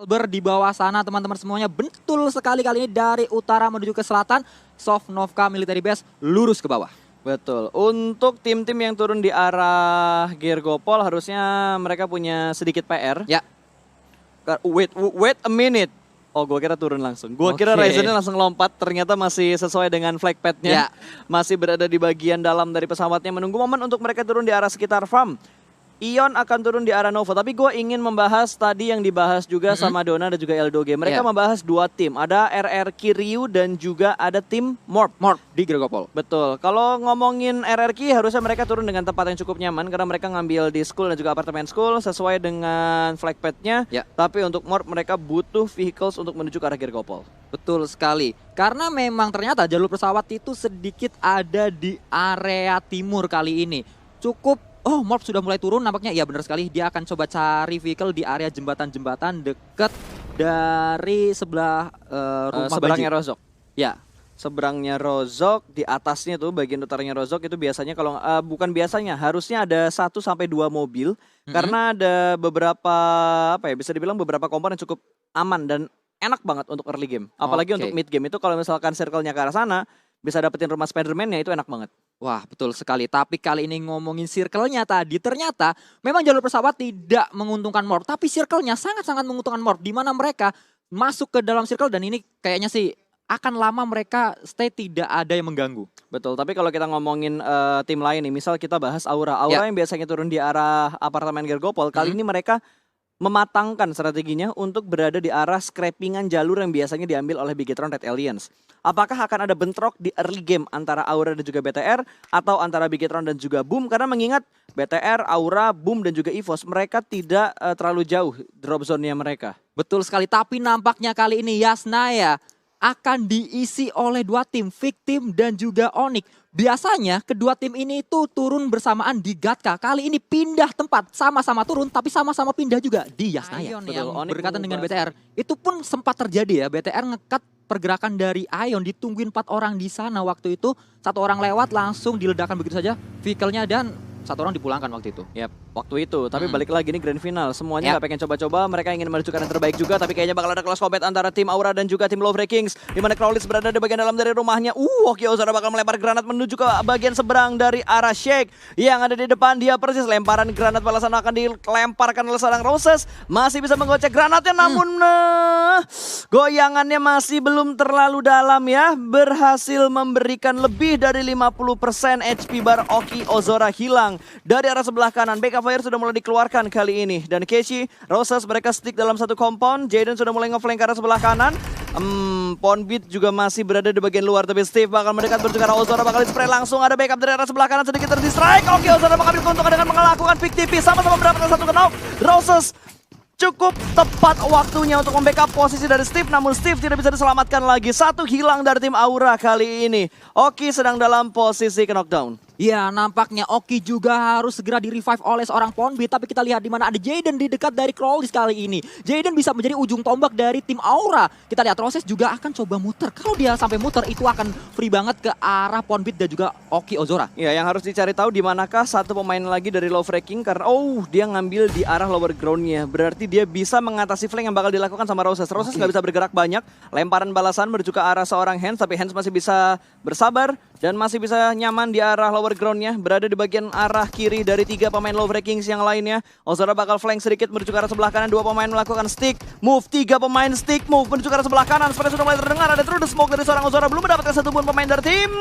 Elber di bawah sana teman-teman semuanya, betul sekali kali ini dari utara menuju ke selatan. Sovnovka Military Base lurus ke bawah. Betul. Untuk tim-tim yang turun di arah Gergopol harusnya mereka punya sedikit PR. Ya. Wait a minute. Oh, gue kira turun langsung. Gue kira Oke. Ryzen langsung lompat, ternyata masih sesuai dengan flag pad-nya. Ya. Masih berada di bagian dalam dari pesawatnya, menunggu momen untuk mereka turun di arah sekitar farm. Ion akan turun di arah Nova, tapi gue ingin membahas tadi yang dibahas juga sama Dona dan juga Eldoge. Mereka Ya. membahas dua tim, ada RRQ Ryu dan juga ada tim Morp. Di Gergopol. Betul, kalau ngomongin RRQ harusnya mereka turun dengan tempat yang cukup nyaman karena mereka ngambil di school dan juga apartemen school sesuai dengan flag pad-nya. Ya. Tapi untuk Morp mereka butuh vehicles untuk menuju ke arah Gergopol. Betul sekali. Karena memang ternyata jalur pesawat itu sedikit ada di area timur kali ini. Morp sudah mulai turun nampaknya. Iya benar sekali, dia akan coba cari vehicle di area jembatan-jembatan dekat dari sebelah rumah Seberangnya Baji. Rozok. Ya, Seberangnya Rozok, di atasnya tuh bagian utaranya Rozok itu biasanya kalau bukan biasanya, harusnya ada 1 sampai 2 mobil karena ada beberapa bisa dibilang beberapa komponen cukup aman dan enak banget untuk early game. Apalagi Oke. untuk mid game itu kalau misalkan circle-nya ke arah sana bisa dapetin rumah Spider-Man-nya itu enak banget. wah betul sekali. Tapi kali ini ngomongin circle-nya tadi, ternyata memang jalur pesawat tidak menguntungkan Morp. Tapi circle-nya sangat-sangat menguntungkan Morp. Di mana mereka masuk ke dalam circle dan ini kayaknya sih akan lama mereka stay tidak ada yang mengganggu. Betul, tapi kalau kita ngomongin tim lain nih, misal kita bahas Aura. Aura yang biasanya turun di arah apartemen Gergopol, kali ini mereka mematangkan strateginya untuk berada di arah scrappingan jalur yang biasanya diambil oleh Bigetron Red Aliens. Apakah akan ada bentrok di early game antara Aura dan juga BTR atau antara Bigetron dan juga Boom? Karena mengingat BTR, Aura, Boom dan juga EVOS mereka tidak terlalu jauh drop zone-nya mereka. Betul sekali, tapi nampaknya kali ini Yasnaya akan diisi oleh dua tim, Victim dan juga Onyx. Biasanya kedua tim ini itu turun bersamaan di Gatka. Kali ini pindah tempat, sama-sama turun tapi sama-sama pindah juga di Yasnaya. Betul, Yang Onyx berdekatan dengan mengubah- BTR. Itu pun sempat terjadi ya, BTR ngekat pergerakan dari Ion, ditungguin 4 orang di sana waktu itu. 1 orang lewat langsung diledakkan begitu saja vehicle-nya dan 1 orang dipulangkan waktu itu. Yap, waktu itu. Tapi balik lagi nih grand final. Semuanya nggak pengen coba-coba. Mereka ingin menunjukkan yang terbaik juga. Tapi kayaknya bakal ada close combat antara tim Aura dan juga tim Love Kings. Di mana Crowlitz berada di bagian dalam dari rumahnya. Oki Ozora bakal melempar granat menuju ke bagian seberang dari arah Shake. Yang ada di depan dia persis. Lemparan granat balasan akan dilemparkan oleh seorang Roses. Masih bisa menggocek granatnya namun goyangannya masih belum terlalu dalam ya. Berhasil memberikan lebih dari 50% HP bar Oki Ozora hilang. Dari arah sebelah kanan, backup fire sudah mulai dikeluarkan kali ini. Dan Keshi, Roses mereka stick dalam satu compound. Jaden sudah mulai ngeflank ke arah sebelah kanan. Ponbit juga masih berada di bagian luar. Tapi Steve bakal mendekat menuju ke arah Ozora. Bakal di-spray langsung, ada backup dari arah sebelah kanan. Sedikit terdistrike. Oke, Ozora mengambil keuntungan dengan melakukan pick TP. Sama-sama mendapatkan satu knock. Roses cukup tepat waktunya untuk membackup posisi dari Steve. Namun Steve tidak bisa diselamatkan lagi. Satu hilang dari tim Aura kali ini. Oki sedang dalam posisi ke knockdown. Ya, nampaknya Oki juga harus segera di-revive oleh seorang Ponbit. Tapi kita lihat di mana ada Jaden di dekat dari Crowley kali ini. Jaden bisa menjadi ujung tombak dari tim Aura. Kita lihat Roses juga akan coba muter. Kalau dia sampai muter itu akan free banget ke arah Ponbit dan juga Oki Ozora. Ya, yang harus dicari tahu di manakah satu pemain lagi dari Love Wrecking karena dia ngambil di arah lower ground-nya. Berarti dia bisa mengatasi flank yang bakal dilakukan sama Roses. Roses nggak bisa bergerak banyak. Lemparan balasan menuju ke arah seorang Hans, tapi Hans masih bisa bersabar dan masih bisa nyaman di arah lower ground-nya. Berada di bagian arah kiri dari 3 pemain Love Wreckings yang lainnya. Ozora bakal flank sedikit menuju ke arah sebelah kanan. 2 pemain melakukan stick move. 3 pemain stick move menuju ke arah sebelah kanan. Seperti sudah mulai terdengar ada through the smoke dari seorang Ozora. Belum mendapatkan satu pun pemain dari tim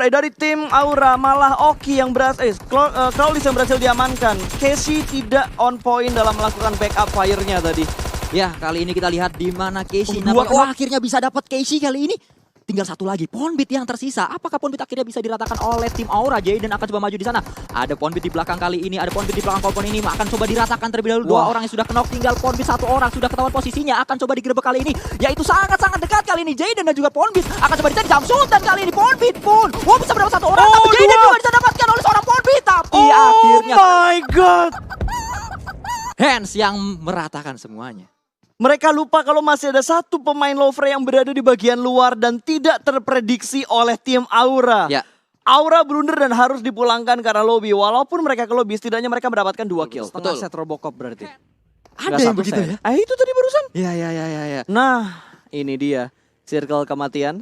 dari tim Aura. Malah Oki yang Crowley yang berhasil diamankan. Casey tidak on point dalam melakukan backup fire-nya tadi. Ya, kali ini kita lihat di mana Casey. Dua, Wah, akhirnya bisa dapat Casey kali ini. Tinggal satu lagi, Ponbit yang tersisa. Apakah Ponbit akhirnya bisa diratakan oleh tim Aura? Jaden akan coba maju di sana. Ada Ponbit di belakang kali ini, ada Ponbit di belakang kompon ini. Akan coba diratakan terlebih dahulu. 2 orang yang sudah knock, tinggal Ponbit 1 orang. Sudah ketahuan posisinya, akan coba digerebek kali ini. Yaitu sangat-sangat dekat kali ini. Jaden dan juga Ponbit akan coba dicari jump shoot. Dan kali ini Ponbit pun bisa mendapat 1 orang. Tapi Jaden juga bisa dapatkan oleh seorang Ponbit. Tapi akhirnya my god. Hans yang meratakan semuanya. Mereka lupa kalau masih ada satu pemain Louvre yang berada di bagian luar dan tidak terprediksi oleh tim Aura. Ya. Aura blunder dan harus dipulangkan karena lobby. Walaupun mereka ke lobby, setidaknya mereka mendapatkan 2 kill. Setengah Betul. set Robocop berarti. Ada Nggak yang satu begitu set. ya? Itu tadi barusan. Ya. Nah, ini dia circle kematian,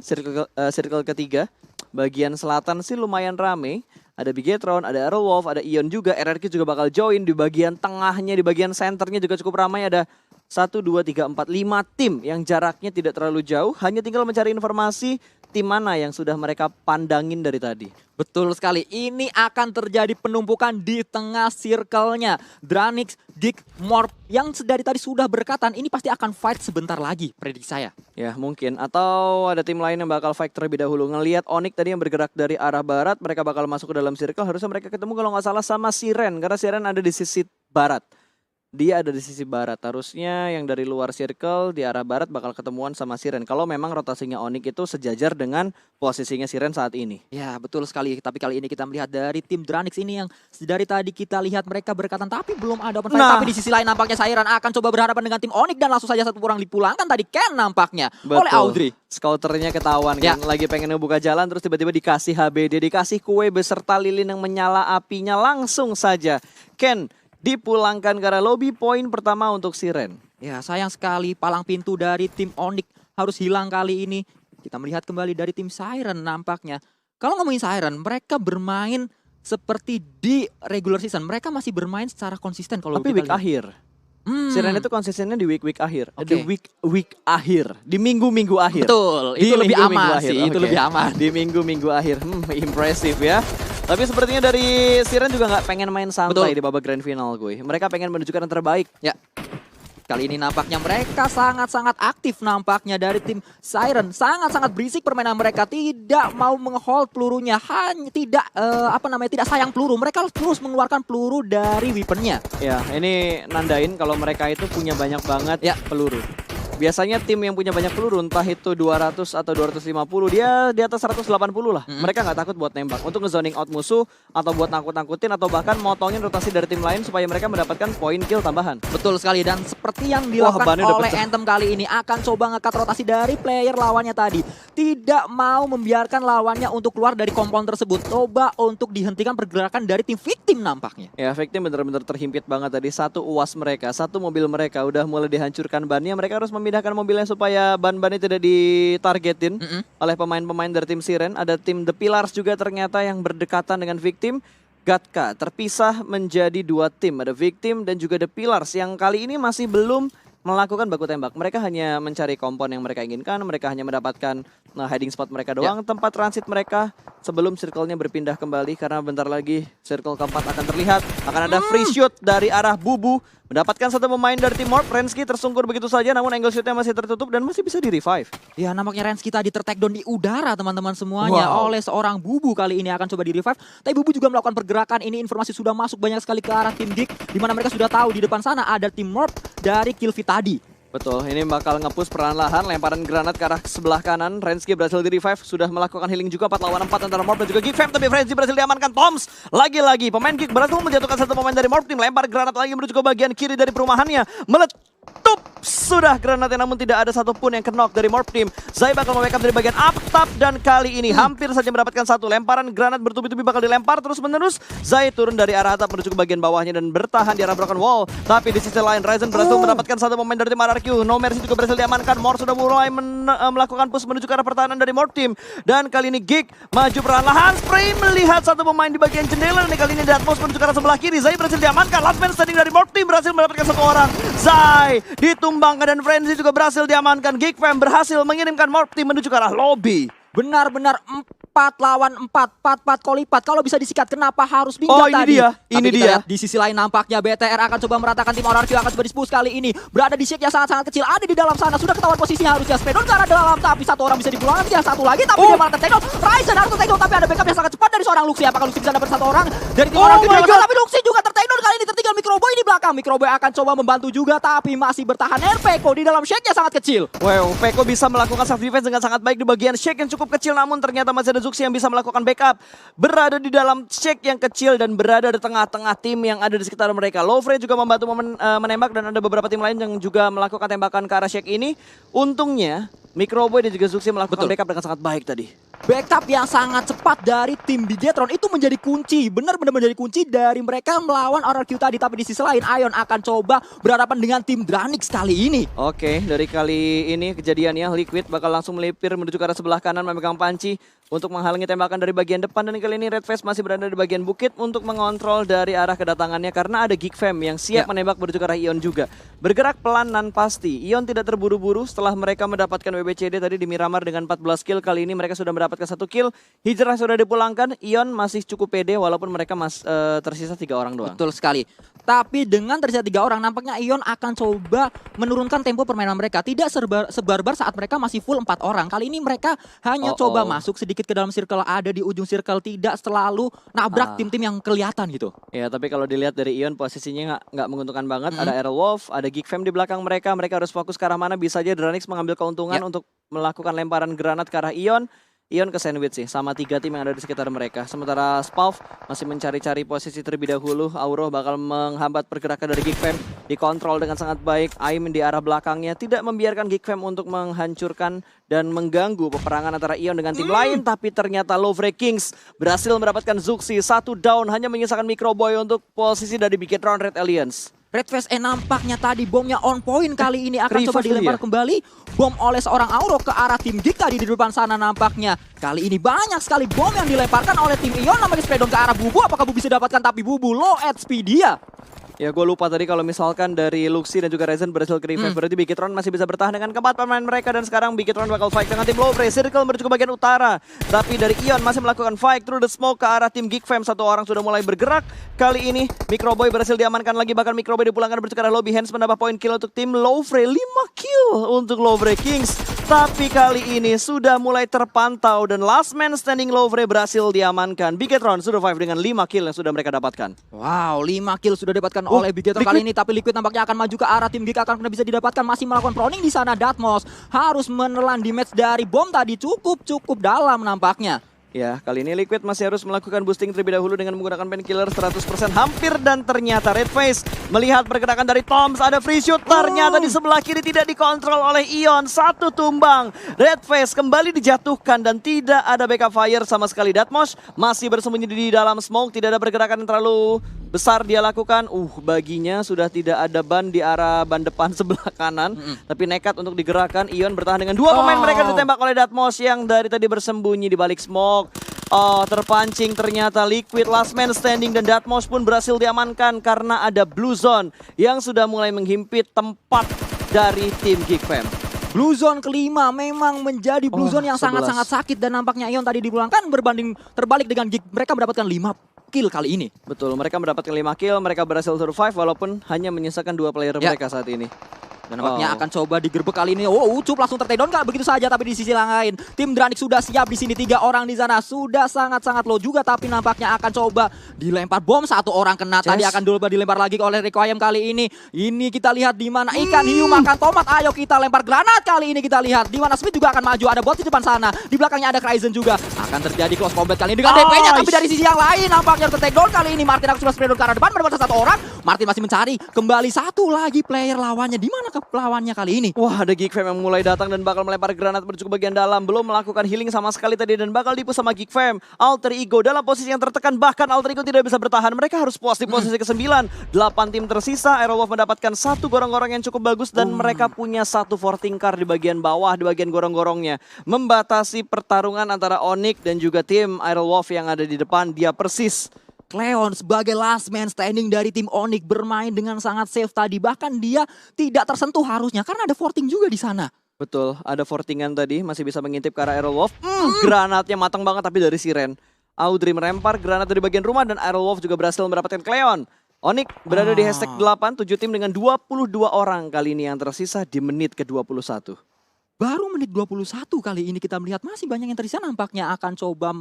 circle ketiga. Bagian selatan sih lumayan rame. Ada Bigetron, ada Aerowolf, ada Ion juga. RRQ juga bakal join. Di bagian tengahnya, di bagian senternya juga cukup ramai. Ada 1, 2, 3, 4, 5 tim yang jaraknya tidak terlalu jauh. Hanya tinggal mencari informasi tim mana yang sudah mereka pandangin dari tadi. Betul sekali, ini akan terjadi penumpukan di tengah circle-nya. Dranix, Geek, Morph yang dari tadi sudah berkatan ini pasti akan fight sebentar lagi, prediksi saya. Ya mungkin, atau ada tim lain yang bakal fight terlebih dahulu. Ngelihat Onyx tadi yang bergerak dari arah barat, mereka bakal masuk ke dalam circle. Harusnya mereka ketemu kalau nggak salah sama Siren, karena Siren ada di sisi barat. Dia ada di sisi barat, harusnya yang dari luar circle di arah barat bakal ketemuan sama Siren. Kalau memang rotasinya Onyx itu sejajar dengan posisinya Siren saat ini. Ya betul sekali, tapi kali ini kita melihat dari tim Dranix ini yang dari tadi kita lihat mereka berkatan tapi belum ada open fight. Nah. Tapi di sisi lain nampaknya Siren akan coba berhadapan dengan tim Onyx dan langsung saja satu orang dipulangkan tadi Ken nampaknya oleh Audrey. Scouternya ketahuan Ya. kan, lagi pengen ngebuka jalan terus tiba-tiba dikasih HBD, dikasih kue beserta lilin yang menyala apinya langsung saja. Ken dipulangkan karena lobby poin pertama untuk Siren. Ya sayang sekali palang pintu dari tim Onyx harus hilang kali ini. Kita melihat kembali dari tim Siren nampaknya. Kalau ngomongin Siren, mereka bermain seperti di regular season. Mereka masih bermain secara konsisten kalau Tapi kita week lihat. akhir. Siren itu konsistennya di week akhir. Oke. Di week akhir. Di minggu-minggu akhir. Betul, Di itu lebih minggu-minggu aman akhir, sih, itu oke. lebih aman. Di minggu-minggu akhir. Impresif ya. Tapi sepertinya dari Siren juga nggak pengen main santai Betul. di babak grand final gue. Mereka pengen menunjukkan yang terbaik. Ya. Kali ini nampaknya mereka sangat-sangat aktif nampaknya dari tim Siren. Sangat-sangat berisik permainan mereka. Tidak mau menghold pelurunya. Hanya tidak tidak sayang peluru. Mereka terus mengeluarkan peluru dari weaponnya. Ya, ini nandain kalau mereka itu punya banyak banget Ya. peluru. Biasanya tim yang punya banyak peluru, entah itu 200 atau 250, dia di atas 180 lah. Mereka nggak takut buat nembak. Untuk nge-zoning out musuh, atau buat nakut-nakutin, atau bahkan motongin rotasi dari tim lain supaya mereka mendapatkan poin kill tambahan. Betul sekali, dan seperti yang dilakukan bannya udah oleh pecah. Anthem kali ini akan coba ngekat rotasi dari player lawannya tadi. Tidak mau membiarkan lawannya untuk keluar dari kompon tersebut. Coba untuk dihentikan pergerakan dari tim victim nampaknya. Ya, Victim bener-bener terhimpit banget tadi. Satu uas mereka, satu mobil mereka udah mulai dihancurkan bannya. Mereka harus memindahkan mobilnya supaya ban-bannya tidak ditargetin oleh pemain-pemain dari tim Siren. Ada tim The Pillars juga ternyata yang berdekatan dengan Victim. Gatka terpisah menjadi dua tim. Ada Victim dan juga The Pillars yang kali ini masih belum melakukan baku tembak. Mereka hanya mencari kompon yang mereka inginkan. Mereka hanya mendapatkan hiding spot mereka doang. Tempat transit mereka sebelum circle-nya berpindah kembali. Karena bentar lagi circle keempat akan terlihat. Akan ada free shoot dari arah Bubu. Mendapatkan satu pemain dari tim Morph. Rensky tersungkur begitu saja. Namun angle shoot-nya masih tertutup dan masih bisa di-revive. Ya nampaknya Rensky tadi tertakedown di udara teman-teman semuanya oleh seorang Bubu kali ini akan coba di-revive. Tapi Bubu juga melakukan pergerakan, ini informasi sudah masuk banyak sekali ke arah tim Geek. Dimana mereka sudah tahu di depan sana ada tim Morph dari Killfit tadi. Betul, ini bakal nge-push perlahan-lahan, lemparan granat ke arah sebelah kanan. Rensky berhasil di-revive, sudah melakukan healing juga 4 lawan 4 antara Morph dan juga Geek Fam. Tapi Rensky berhasil diamankan, Toms. Lagi-lagi pemain Geek berhasil menjatuhkan satu pemain dari Morph Team. Lempar granat lagi menuju ke bagian kiri dari perumahannya. Meletup sudah granatnya, namun tidak ada satupun yang knock dari Morph Team. Zai bakal nge-wake up dari bagian up top dan kali ini hampir saja mendapatkan satu. Lemparan granat bertubi-tubi bakal dilempar terus-menerus. Zai turun dari arah atap menuju ke bagian bawahnya dan bertahan di arah broken wall. Tapi di sisi lain Ryzen berhasil mendapatkan satu pemain dari tim RRQ. No Mercy juga berhasil diamankan. Morph sudah mulai melakukan push menuju ke arah pertahanan dari Morph Team. Dan kali ini Geek maju perlahan-lahan. Spray melihat satu pemain di bagian jendela. Dan kali ini Deadmos menuju ke arah sebelah kiri. Zai berhasil diamankan. Last man standing dari Morph Team berhasil mendapatkan satu orang. Zai ditumbangkan dan Frenzy juga berhasil diamankan. Geek Fam berhasil mengirimkan Morph Team menuju ke arah lobby. Benar-benar 4 lawan 4, 4 kali lipat. Kalau bisa disikat, kenapa harus pindah Oh, ini tadi? dia, Tapi ini kita dia. lihat di sisi lain nampaknya BTR akan coba meratakan tim RRQ akan coba di-push kali ini. Berada di shake yang sangat-sangat kecil, ada di dalam sana. Sudah ketahuan posisinya harusnya Spedon ke arah dalam, tapi satu orang bisa dipulangkan, tinggal satu lagi, tapi dia malah tertakedown. Ryzen harus tertakedown, tapi ada backup yang sangat cepat dari seorang Luxi. Apakah Luxi bisa dapat satu orang dari tim RRQ? my God. Tapi Luxi juga tertakedown kali ini, tertinggal Microboy di belakang. Microboy akan coba membantu juga, tapi masih bertahan. Peko di dalam shake yang sangat kecil. Wow, Peko bisa melakukan self defense dengan sangat baik di bagian shake yang cukup kecil, namun ternyata masih ada Zuxi yang bisa melakukan backup. Berada di dalam shake yang kecil dan berada di tengah-tengah tim yang ada di sekitar mereka. Lovre juga membantu menembak dan ada beberapa tim lain yang juga melakukan tembakan ke arah shake ini. Untungnya Microboy dan juga Zuxi melakukan backup dengan sangat baik tadi. backup yang sangat cepat dari tim Bigetron itu menjadi kunci. Benar-benar menjadi kunci dari mereka melawan RRQ tadi. Tapi di sisi lain, Ion akan coba berhadapan dengan tim Dranix kali ini. Oke, dari kali ini kejadiannya Liquid bakal langsung melipir menuju ke arah sebelah kanan memegang panci untuk menghalangi tembakan dari bagian depan, dan kali ini Redface masih berada di bagian bukit untuk mengontrol dari arah kedatangannya karena ada Geek Fam yang siap menembak menuju ke arah Ion juga. Bergerak pelan dan pasti. Ion tidak terburu-buru setelah mereka mendapatkan WBCD tadi di Miramar dengan 14 kill. Kali ini mereka sudah mendapatkan 1 kill. Hijrah sudah dipulangkan. Ion masih cukup pede walaupun mereka tersisa 3 orang doang. Betul sekali. Tapi dengan tersisa 3 orang, nampaknya Ion akan coba menurunkan tempo permainan mereka. Tidak sebarbar saat mereka masih full 4 orang. Kali ini mereka hanya coba masuk sedikit ke dalam circle, ada di ujung circle, tidak selalu nabrak tim-tim yang kelihatan gitu. Ya, tapi kalau dilihat dari Ion posisinya nggak menguntungkan banget. Ada Aerolwolf, ada Geek Fam di belakang mereka. Mereka harus fokus ke arah mana. Bisa aja Dranix mengambil keuntungan untuk melakukan lemparan granat ke arah Ion. Ion ke sandwich sih sama 3 tim yang ada di sekitar mereka. Sementara Spauf masih mencari-cari posisi terlebih dahulu. Auro bakal menghambat pergerakan dari Geek Fam. Dikontrol dengan sangat baik. Aim di arah belakangnya tidak membiarkan Geek Fam untuk menghancurkan dan mengganggu peperangan antara Ion dengan tim lain. Tapi ternyata Lovre Kings berhasil mendapatkan Zuxi. 1 down, hanya menyisakan Microboy untuk posisi dari Bigetron Red Alliance. Redface nampaknya tadi bomnya on point kali ini akan coba dilempar kembali. Bom oleh seorang Auro ke arah tim Geek tadi di depan sana nampaknya. Kali ini banyak sekali bom yang dilemparkan oleh tim Ion. Namanya Spedon ke arah Bubu. Apakah Bubu bisa dapatkan? Tapi Bubu low HP dia. Ya, gue lupa tadi kalau misalkan dari Luxi dan juga Ryzen berhasil ke revive, berarti Bigetron masih bisa bertahan dengan keempat pemain mereka, dan sekarang Bigetron bakal fight dengan tim Lovre. Circle menuju ke bagian utara, tapi dari Ion masih melakukan fight through the smoke ke arah tim Geek Fam. 1 orang sudah mulai bergerak. Kali ini Microboy berhasil diamankan lagi, bahkan Microboy dipulangkan menuju ke arah lobby. Hands menambah poin kill untuk tim Lovre. 5 kill untuk Lovre Kings. Tapi kali ini sudah mulai terpantau dan last man standing Lovre berhasil diamankan. Bigetron survive dengan 5 kill yang sudah mereka dapatkan. Wow, 5 kill sudah didapatkan oleh Bigetron kali ini. Tapi Liquid nampaknya akan maju ke arah tim Geek, akan bisa didapatkan. Masih melakukan proning di sana. Datmos harus menelan damage dari bom tadi. Cukup dalam nampaknya. Ya, kali ini Liquid masih harus melakukan boosting terlebih dahulu dengan menggunakan painkiller 100% hampir, dan ternyata Redface melihat pergerakan dari Toms, ada free shoot, ternyata di sebelah kiri tidak dikontrol oleh Ion. 1 tumbang, Redface kembali dijatuhkan dan tidak ada backup fire sama sekali. Datmos masih bersembunyi di dalam smoke, tidak ada pergerakan yang terlalu besar dia lakukan. Baginya sudah tidak ada ban di arah ban depan sebelah kanan, tapi nekat untuk digerakkan. Ion bertahan dengan 2 pemain mereka ditembak oleh Datmos yang dari tadi bersembunyi di balik smoke. Terpancing ternyata Liquid, last man standing, dan Datmos pun berhasil diamankan karena ada Blue Zone yang sudah mulai menghimpit tempat dari tim Geek Fam. Blue Zone kelima memang menjadi Blue Zone yang sangat-sangat sakit, dan nampaknya Ion tadi dipulangkan berbanding terbalik dengan Geek. Mereka mendapatkan 5 kill kali ini. Betul, mereka mendapatkan 5 kill, mereka berhasil survive walaupun hanya menyisakan 2 player mereka saat ini. Dan nampaknya akan coba digerebek kali ini. Ucup langsung tertedon nggak begitu saja, tapi di sisi lain tim Dranix sudah siap di sini. 3 orang di sana sudah sangat-sangat low juga, tapi nampaknya akan coba dilempar bom. 1 orang kena. Tadi akan dulu dilempar lagi oleh Requiem kali ini. Ini kita lihat di mana ikan hiu makan tomat. Ayo kita lempar granat kali ini, kita lihat di mana Smith juga akan maju. Ada bot di depan sana. Di belakangnya ada Ryzen juga. Akan terjadi close combat kali ini dengan DP-nya, tapi dari sisi yang lain nampaknya tertakedown kali ini. Martin akan sudah spread ke arah depan, benar-benar 1 orang. Martin masih mencari kembali 1 lagi player lawannya. Di mana lawannya kali ini? Wah, ada Geek Fam yang mulai datang dan bakal melempar granat menuju ke bagian dalam. Belum melakukan healing sama sekali tadi dan bakal dipush sama Geek Fam. Alter Ego dalam posisi yang tertekan, bahkan Alter Ego tidak bisa bertahan. Mereka harus puas di posisi ke-9. 8 tim tersisa. Aerolwolf mendapatkan 1 gorong-gorong yang cukup bagus dan mereka punya 1 forting car di bagian bawah, di bagian gorong-gorongnya. Membatasi pertarungan antara Onyx dan juga tim Aerolwolf yang ada di depan. Dia persis Cleon sebagai last man standing dari tim Onyx bermain dengan sangat safe tadi. Bahkan dia tidak tersentuh harusnya karena ada forting juga di sana. Betul, ada fortingan tadi, masih bisa mengintip ke arah Aerolwolf. Granatnya matang banget tapi dari Siren. Audrey melempar granat dari bagian rumah dan Aerolwolf juga berhasil mendapatkan Cleon. Onyx berada di hashtag 8, 7 tim dengan 22 orang kali ini yang tersisa di menit ke-21. Baru menit 21 kali ini kita melihat masih banyak yang tersisa, nampaknya akan coba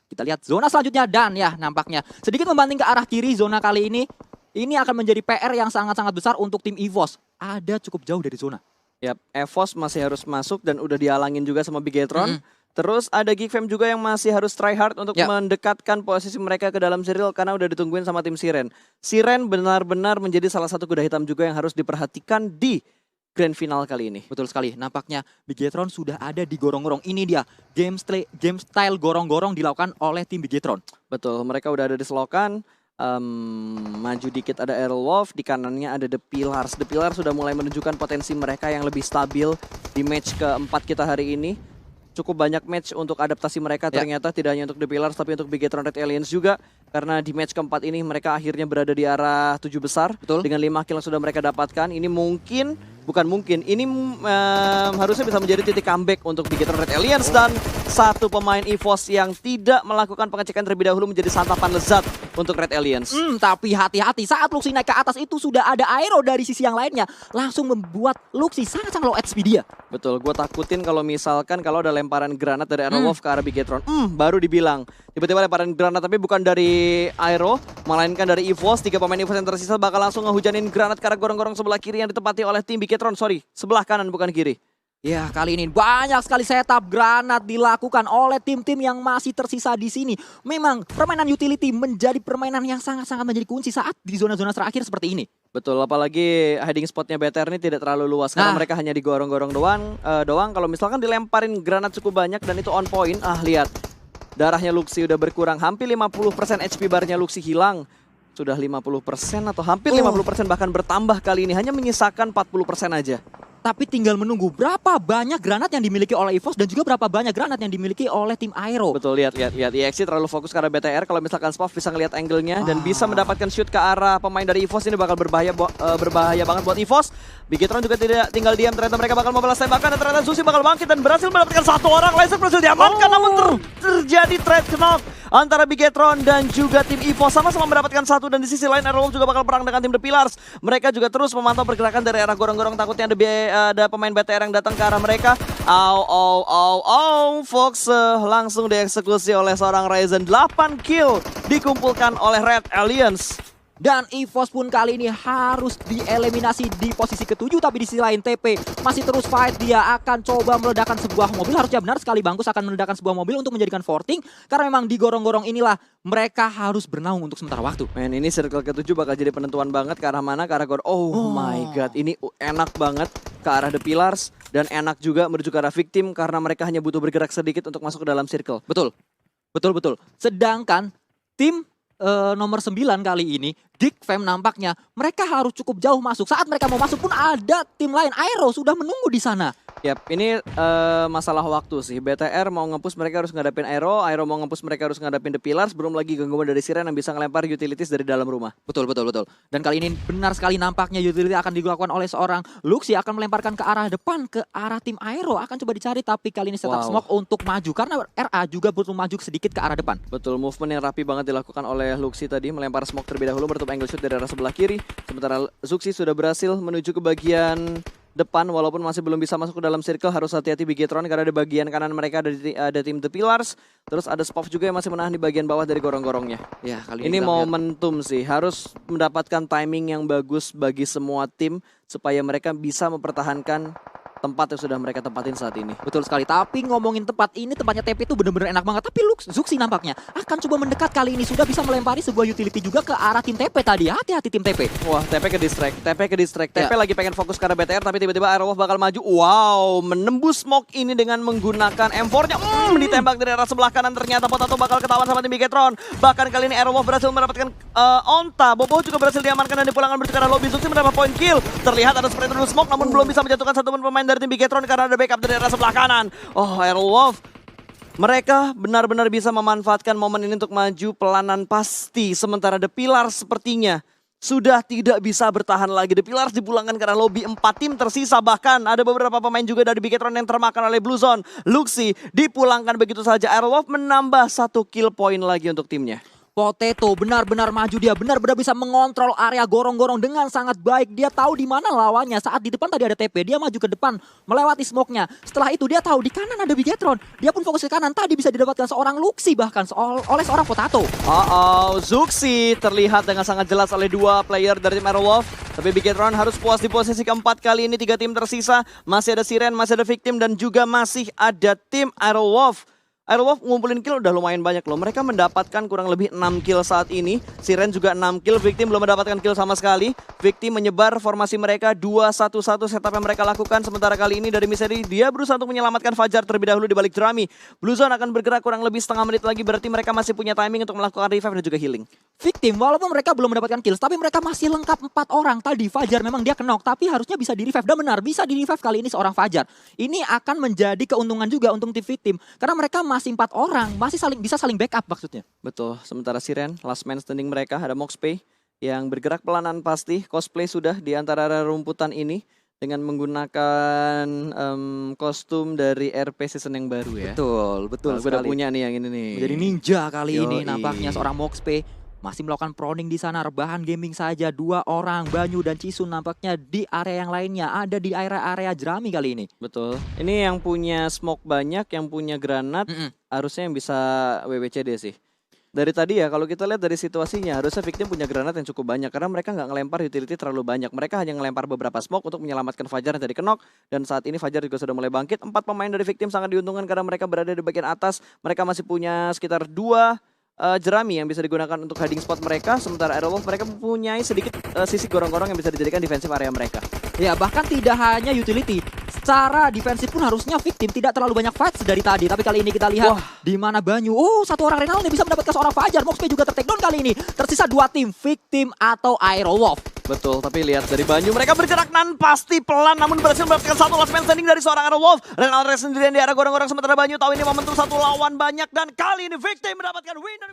kita lihat zona selanjutnya dan ya nampaknya sedikit membanting ke arah kiri zona kali ini. Ini akan menjadi PR yang sangat-sangat besar untuk tim EVOS. Ada cukup jauh dari zona. Yap, EVOS masih harus masuk dan udah dihalangin juga sama Bigetron. Terus ada Geek Fam juga yang masih harus try hard untuk mendekatkan posisi mereka ke dalam serial karena udah ditungguin sama tim Siren. Siren benar-benar menjadi salah satu kuda hitam juga yang harus diperhatikan di grand final kali ini. Betul sekali, nampaknya Bigetron sudah ada di gorong-gorong. Ini dia, game style gorong-gorong dilakukan oleh tim Bigetron. Betul, mereka udah ada di selokan. Maju dikit ada Aerowolf, di kanannya ada The Pillars. The Pillars sudah mulai menunjukkan potensi mereka yang lebih stabil di match keempat kita hari ini. Cukup banyak match untuk adaptasi mereka ternyata, tidak hanya untuk The Pillars tapi untuk Bigetron Red Aliens juga. Karena di match keempat ini mereka akhirnya berada di arah 7 besar. Betul. Dengan 5 kill yang sudah mereka dapatkan. Ini harusnya bisa menjadi titik comeback untuk Bigetron Red Aliens. Dan satu pemain EVOS yang tidak melakukan pengecekan terlebih dahulu menjadi santapan lezat untuk Red Aliens. Tapi hati-hati, saat Luxi naik ke atas itu sudah ada Aero dari sisi yang lainnya. Langsung membuat Luxi sangat-sangat low HP dia. Betul, gue takutin kalau misalkan kalau ada lemparan granat dari Aerowolf ke arah Bigetron. Baru dibilang. Tiba-tiba lemparan granat tapi bukan dari Aero, melainkan dari EVOS. 3 pemain EVOS yang tersisa bakal langsung ngehujanin granat ke arah gorong-gorong sebelah kiri yang ditempati oleh tim Bigetron. Sorry, sebelah kanan bukan kiri. Ya, kali ini banyak sekali setup granat dilakukan oleh tim-tim yang masih tersisa di sini. Memang permainan utility menjadi permainan yang sangat-sangat menjadi kunci saat di zona-zona terakhir seperti ini. Betul, apalagi hiding spotnya BTR ini tidak terlalu luas karena mereka hanya digorong-gorong doang. Kalau misalkan dilemparin granat cukup banyak dan itu on point, lihat. Darahnya Luxi udah berkurang, hampir 50% HP barnya Luxi hilang. Sudah 50% atau hampir 50% bahkan bertambah kali ini, hanya menyisakan 40% aja. Tapi tinggal menunggu berapa banyak granat yang dimiliki oleh EVOS dan juga berapa banyak granat yang dimiliki oleh tim Aero. Betul, lihat. EXE terlalu fokus ke arah BTR. Kalau misalkan Spoff bisa ngelihat angle-nya dan bisa mendapatkan shoot ke arah pemain dari EVOS, ini bakal berbahaya banget buat EVOS. Bigetron juga tidak tinggal diam, ternyata mereka bakal membalas tembakan dan ternyata Zusi bakal bangkit dan berhasil mendapatkan satu orang. Laser berhasil diamankan, namun terjadi trade knock antara Bigetron dan juga tim EVOS, sama-sama mendapatkan satu. Dan di sisi lain Aerowolf juga bakal perang dengan tim The Pillars. Mereka juga terus memantau pergerakan dari arah gorong-gorong, takutnya ada pemain BTR yang datang ke arah mereka. Fox langsung dieksekusi oleh seorang Ryzen. 8 kill dikumpulkan oleh Red Aliens. Dan EVOS pun kali ini harus dieliminasi di posisi ke-7. Tapi di sisi lain TP masih terus fight. Dia akan coba meledakkan sebuah mobil. Harusnya benar sekali Bangkus akan meledakkan sebuah mobil untuk menjadikan forting. Karena memang di gorong-gorong inilah mereka harus bernaung untuk sementara waktu. Men, ini circle ke-7 bakal jadi penentuan banget ke arah mana, ke arah my god, ini enak banget ke arah The Pillars. Dan enak juga menuju ke arah victim karena mereka hanya butuh bergerak sedikit untuk masuk ke dalam circle. Betul. Sedangkan tim nomor 9 kali ini, Geek Fam nampaknya mereka harus cukup jauh masuk. Saat mereka mau masuk pun ada tim lain, Aero sudah menunggu di sana. Yap, ini masalah waktu sih. BTR mau nge-push mereka harus ngadapin Aero mau nge-push mereka harus ngadapin The Pillars, belum lagi gangguan dari Siren yang bisa ngelempar utilities dari dalam rumah. Betul. Dan kali ini benar sekali nampaknya utility akan dilakukan oleh seorang Luxi, akan melemparkan ke arah depan, ke arah tim Aero. Akan coba dicari, tapi kali ini setup smoke untuk maju. Karena RA juga butuh maju sedikit ke arah depan. Betul, movement yang rapi banget dilakukan oleh Luxi tadi. Melempar smoke terlebih dahulu, bertemu angle shoot dari arah sebelah kiri. Sementara Zuxi sudah berhasil menuju ke bagian depan, walaupun masih belum bisa masuk ke dalam circle. Harus hati-hati Bigetron karena di bagian kanan mereka ada tim The Pillars. Terus ada Spoff juga yang masih menahan di bagian bawah dari gorong-gorongnya. Ya, kali ini momentum sih, harus mendapatkan timing yang bagus bagi semua tim supaya mereka bisa mempertahankan tempat yang sudah mereka tempatin saat ini. Betul sekali. Tapi ngomongin tempat ini, tempatnya TP itu benar-benar enak banget. Tapi Zuxi nampaknya akan coba mendekat kali ini. Sudah bisa melempari sebuah utility juga ke arah tim TP tadi. Hati-hati tim TP. Wah, TP ke distract. TP lagi pengen fokus ke arah BTR, tapi tiba-tiba Aerowolf bakal maju. Wow, menembus smoke ini dengan menggunakan M4-nya. Ditembak dari arah sebelah kanan. Ternyata Potato bakal ketahuan sama tim Bigetron. Bahkan kali ini Aerowolf berhasil mendapatkan onta. Bobo juga berhasil diamankan dan dipulangkan menuju ke arah lobby. Zuxi mendapat point kill. Terlihat ada spray through smoke, namun belum bisa menjatuhkan satu pemain dari tim Bigetron karena ada backup dari arah sebelah kanan. Aerowolf, mereka benar-benar bisa memanfaatkan momen ini untuk maju pelanan pasti. Sementara The Pillars sepertinya sudah tidak bisa bertahan lagi. The Pillars dipulangkan karena lobby 4 tim tersisa. Bahkan ada beberapa pemain juga dari Bigetron yang termakan oleh Blue Zone. Luxi dipulangkan begitu saja. Aerowolf menambah 1 kill point lagi untuk timnya. Potato benar-benar maju, dia benar-benar bisa mengontrol area gorong-gorong dengan sangat baik. Dia tahu di mana lawannya. Saat di depan tadi ada TP, dia maju ke depan melewati smoke-nya. Setelah itu dia tahu di kanan ada Bigetron. Dia pun fokus ke kanan. Tadi bisa didapatkan seorang Luxi bahkan oleh seorang Potato. Zuxi terlihat dengan sangat jelas oleh 2 player dari tim Aerowolf. Tapi Bigetron harus puas di posisi keempat kali ini. 3 tim tersisa. Masih ada Siren, masih ada Victim dan juga masih ada tim Aerowolf. Airwolf ngumpulin kill udah lumayan banyak loh. Mereka mendapatkan kurang lebih 6 kill saat ini. Siren juga 6 kill. Victim belum mendapatkan kill sama sekali. Victim menyebar formasi mereka 2-1-1 setup yang mereka lakukan. Sementara kali ini dari Misery dia berusaha untuk menyelamatkan Fajar terlebih dahulu di balik jerami. Blue Zone akan bergerak kurang lebih setengah menit lagi. Berarti mereka masih punya timing untuk melakukan revive dan juga healing. Victim walaupun mereka belum mendapatkan kills tapi mereka masih lengkap 4 orang. Tadi Fajar memang dia kenok tapi harusnya bisa di revive. Dan benar bisa di revive kali ini seorang Fajar. Ini akan menjadi keuntungan juga untuk tim Victim karena mereka masih 4 orang, masih bisa saling backup maksudnya. Betul, sementara Siren, last man standing mereka ada Moxpay yang bergerak pelanan pasti. Cosplay sudah di antara rumputan ini dengan menggunakan kostum dari RP season yang baru ya. Betul Gue udah punya nih yang ini nih. Menjadi ninja kali ini Yoi. nampaknya seorang Moxpay. Masih melakukan proning di sana, rebahan gaming saja. 2 orang, Banyu dan Cisun nampaknya di area yang lainnya. Ada di area-area jerami kali ini. Betul. Ini yang punya smoke banyak, yang punya granat, harusnya yang bisa WWCD sih. Dari tadi ya, kalau kita lihat dari situasinya, harusnya Victim punya granat yang cukup banyak. Karena mereka nggak ngelempar utility terlalu banyak. Mereka hanya ngelempar beberapa smoke untuk menyelamatkan Fajar yang tadi kenok. Dan saat ini Fajar juga sudah mulai bangkit. 4 pemain dari Victim sangat diuntungkan karena mereka berada di bagian atas. Mereka masih punya sekitar 2 jerami yang bisa digunakan untuk hiding spot mereka. Sementara Aerowolf mereka mempunyai sedikit sisi gorong-gorong yang bisa dijadikan defensif area mereka. Ya bahkan tidak hanya utility, secara defensif pun harusnya Victim tidak terlalu banyak fights dari tadi. Tapi kali ini kita lihat di mana Banyu. Oh, 1 orang Renal yang bisa mendapatkan seorang Fajar. Moxpay juga ter-take down kali ini. Tersisa 2 tim, Victim atau Aerowolf. Betul, tapi lihat dari Banyu mereka bergerak nan pasti pelan namun berhasil mendapatkan 1 last man standing dari seorang Aerowolf. Renal sendirian di arah gorong-gorong sementara Banyu tahu ini momentum 1 lawan banyak dan kali ini Victim mendapatkan winner.